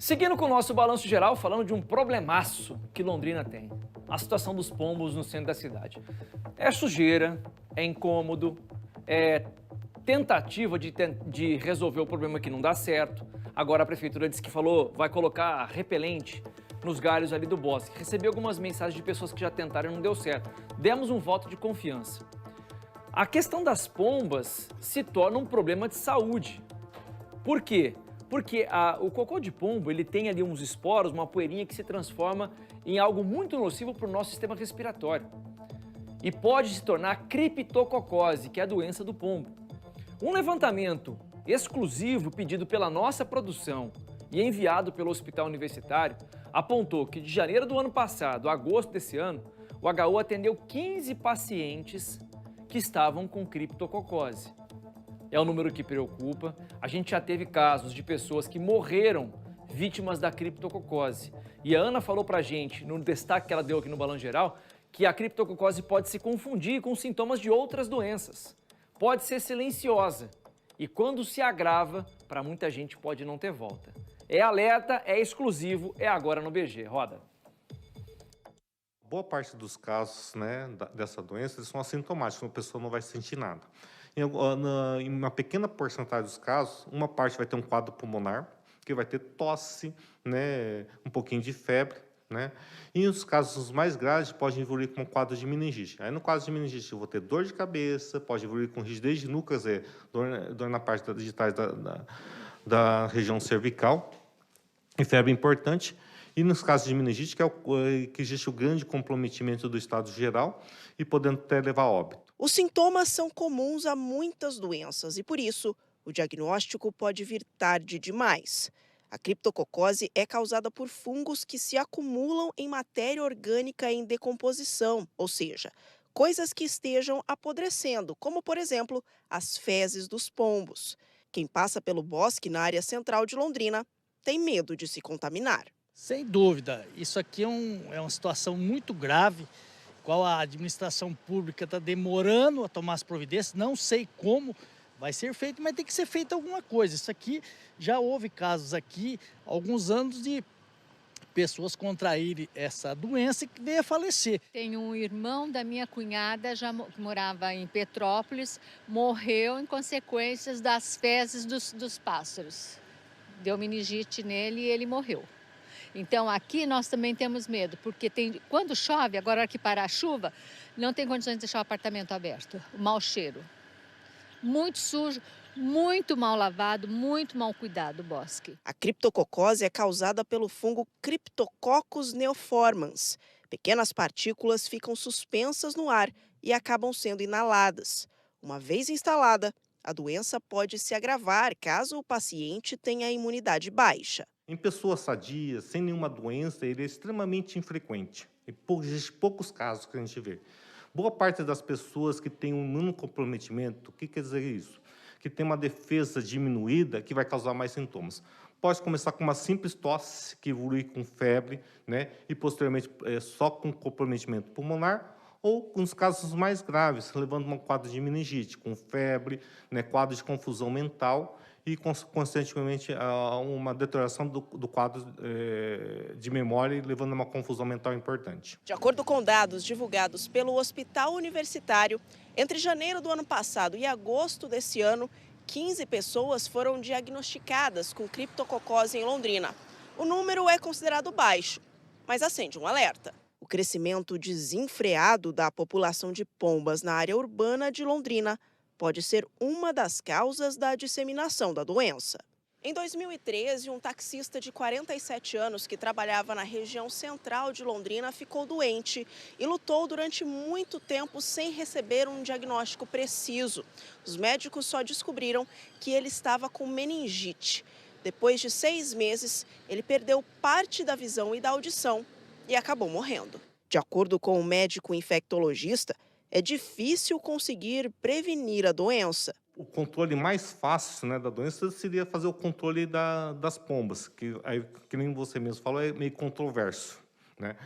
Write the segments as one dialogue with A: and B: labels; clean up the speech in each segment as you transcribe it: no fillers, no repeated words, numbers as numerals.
A: Seguindo com o nosso balanço geral, falando de um problemaço que Londrina tem. A situação dos pombos no centro da cidade. É sujeira, é incômodo, é tentativa de resolver o problema que não dá certo. Agora a prefeitura disse que vai colocar repelente nos galhos ali do bosque. Recebi algumas mensagens de pessoas que já tentaram e não deu certo. Demos um voto de confiança. A questão das pombas se torna um problema de saúde. Por quê? Porque o cocô de pombo, ele tem ali uns esporos, uma poeirinha que se transforma em algo muito nocivo para o nosso sistema respiratório. E pode se tornar criptococose, que é a doença do pombo. Um levantamento exclusivo pedido pela nossa produção e enviado pelo Hospital Universitário apontou que de janeiro do ano passado a agosto desse ano, o HU atendeu 15 pacientes que estavam com criptococose. É um número que preocupa. A gente já teve casos de pessoas que morreram vítimas da criptococose. E a Ana falou pra gente, no destaque que ela deu aqui no Balanço Geral, que a criptococose pode se confundir com sintomas de outras doenças. Pode ser silenciosa. E quando se agrava, para muita gente pode não ter volta. É alerta, é exclusivo, é agora no BG. Roda.
B: Boa parte dos casos, né, dessa doença eles são assintomáticos, a pessoa não vai sentir nada. Em uma pequena porcentagem dos casos, uma parte vai ter um quadro pulmonar, que vai ter tosse, né, um pouquinho de febre, né? E os casos mais graves podem evoluir com um quadro de meningite. Aí no quadro de meningite eu vou ter dor de cabeça, pode evoluir com rigidez de núcleo, quer dizer, dor na parte de trás da região cervical, e febre importante. E nos casos de meningite, que existe o grande comprometimento do estado geral e podendo até levar a óbito.
C: Os sintomas são comuns a muitas doenças e, por isso, o diagnóstico pode vir tarde demais. A criptococose é causada por fungos que se acumulam em matéria orgânica em decomposição, ou seja, coisas que estejam apodrecendo, como, por exemplo, as fezes dos pombos. Quem passa pelo bosque na área central de Londrina tem medo de se contaminar.
D: Sem dúvida, isso aqui é uma situação muito grave, qual a administração pública está demorando a tomar as providências, não sei como vai ser feito, mas tem que ser feita alguma coisa. Isso aqui, já houve casos aqui, há alguns anos, de pessoas contraírem essa doença e que veio a falecer.
E: Tem um irmão da minha cunhada, que morava em Petrópolis, morreu em consequências das fezes dos pássaros. Deu meningite nele e ele morreu. Então aqui nós também temos medo, porque quando chove, agora que parar a chuva, não tem condições de deixar o apartamento aberto. O mau cheiro. Muito sujo, muito mal lavado, muito mal cuidado o bosque.
C: A criptococose é causada pelo fungo Cryptococcus neoformans. Pequenas partículas ficam suspensas no ar e acabam sendo inaladas. Uma vez instalada, a doença pode se agravar caso o paciente tenha a imunidade baixa.
B: Em pessoas sadias, sem nenhuma doença, ele é extremamente infrequente. Existem poucos casos que a gente vê. Boa parte das pessoas que têm um imunocomprometimento, o que quer dizer isso? Que tem uma defesa diminuída que vai causar mais sintomas. Pode começar com uma simples tosse, que evolui com febre, né? E posteriormente só com comprometimento pulmonar, ou nos casos mais graves, levando a um quadro de meningite, com febre, né? Quadro de confusão mental, e, constantemente, uma deterioração do quadro de memória, levando a uma confusão mental importante.
C: De acordo com dados divulgados pelo Hospital Universitário, entre janeiro do ano passado e agosto desse ano, 15 pessoas foram diagnosticadas com criptococose em Londrina. O número é considerado baixo, mas acende um alerta. O crescimento desenfreado da população de pombas na área urbana de Londrina pode ser uma das causas da disseminação da doença. Em 2013, um taxista de 47 anos que trabalhava na região central de Londrina ficou doente e lutou durante muito tempo sem receber um diagnóstico preciso. Os médicos só descobriram que ele estava com meningite. Depois de 6 meses, ele perdeu parte da visão e da audição e acabou morrendo. De acordo com o médico infectologista, é difícil conseguir prevenir a doença.
B: O controle mais fácil, né, da doença seria fazer o controle das pombas, que nem você mesmo falou, é meio controverso, né?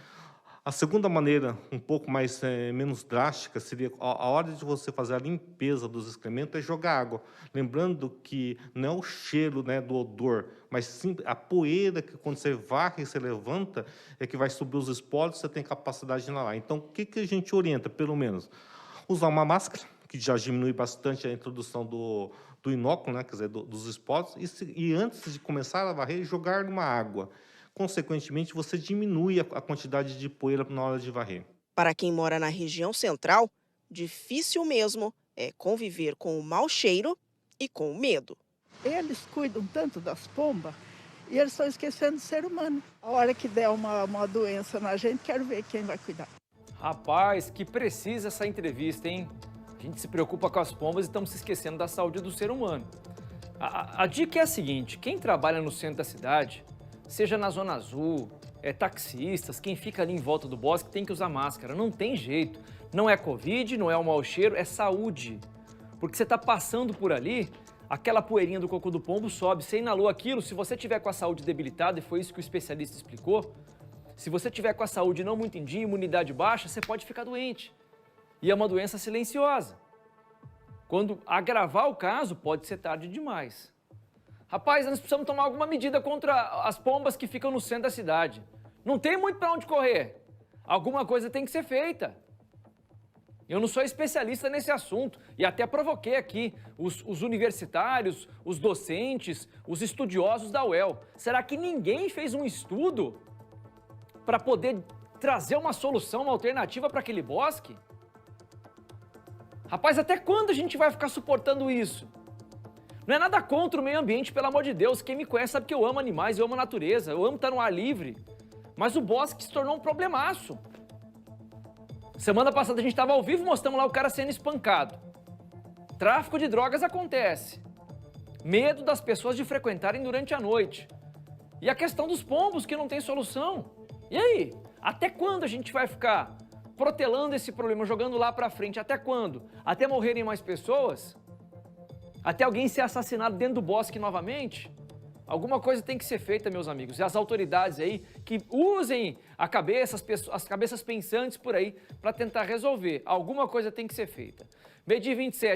B: A segunda maneira, um pouco mais menos drástica, seria a hora de você fazer a limpeza dos excrementos é jogar água. Lembrando que não é o cheiro, né, do odor, mas sim a poeira que quando você varre e você levanta é que vai subir os espólios, você tem capacidade de inalar. Então, o que a gente orienta, pelo menos? Usar uma máscara, que já diminui bastante a introdução do inóculo, né, quer dizer, dos espólios, e antes de começar a varrer, jogar numa água. Consequentemente, você diminui a quantidade de poeira na hora de varrer.
C: Para quem mora na região central, difícil mesmo é conviver com o mau cheiro e com o medo.
F: Eles cuidam tanto das pombas e eles estão esquecendo do ser humano. A hora que der uma doença na gente, quero ver quem vai cuidar.
A: Rapaz, que precisa essa entrevista, hein? A gente se preocupa com as pombas e estamos se esquecendo da saúde do ser humano. A dica é a seguinte: quem trabalha no centro da cidade, seja na Zona Azul, taxistas, quem fica ali em volta do bosque, tem que usar máscara. Não tem jeito. Não é Covid, não é o mau cheiro, é saúde. Porque você está passando por ali, aquela poeirinha do cocô do pombo sobe, você inalou aquilo, se você tiver com a saúde debilitada, e foi isso que o especialista explicou, se você tiver com a saúde não muito em dia, imunidade baixa, você pode ficar doente. E é uma doença silenciosa. Quando agravar o caso, pode ser tarde demais. Rapaz, nós precisamos tomar alguma medida contra as pombas que ficam no centro da cidade. Não tem muito para onde correr. Alguma coisa tem que ser feita. Eu não sou especialista nesse assunto e até provoquei aqui os universitários, os docentes, os estudiosos da UEL. Será que ninguém fez um estudo para poder trazer uma solução, uma alternativa para aquele bosque? Rapaz, até quando a gente vai ficar suportando isso? Não é nada contra o meio ambiente, pelo amor de Deus. Quem me conhece sabe que eu amo animais, eu amo a natureza, eu amo estar no ar livre. Mas o bosque se tornou um problemaço. Semana passada a gente estava ao vivo, mostramos lá o cara sendo espancado. Tráfico de drogas acontece. Medo das pessoas de frequentarem durante a noite. E a questão dos pombos, que não tem solução. E aí? Até quando a gente vai ficar protelando esse problema, jogando lá para frente? Até quando? Até morrerem mais pessoas? Até alguém ser assassinado dentro do bosque novamente? Alguma coisa tem que ser feita, meus amigos. E as autoridades aí que usem a cabeça, as cabeças pensantes por aí para tentar resolver. Alguma coisa tem que ser feita. Meio-dia 27.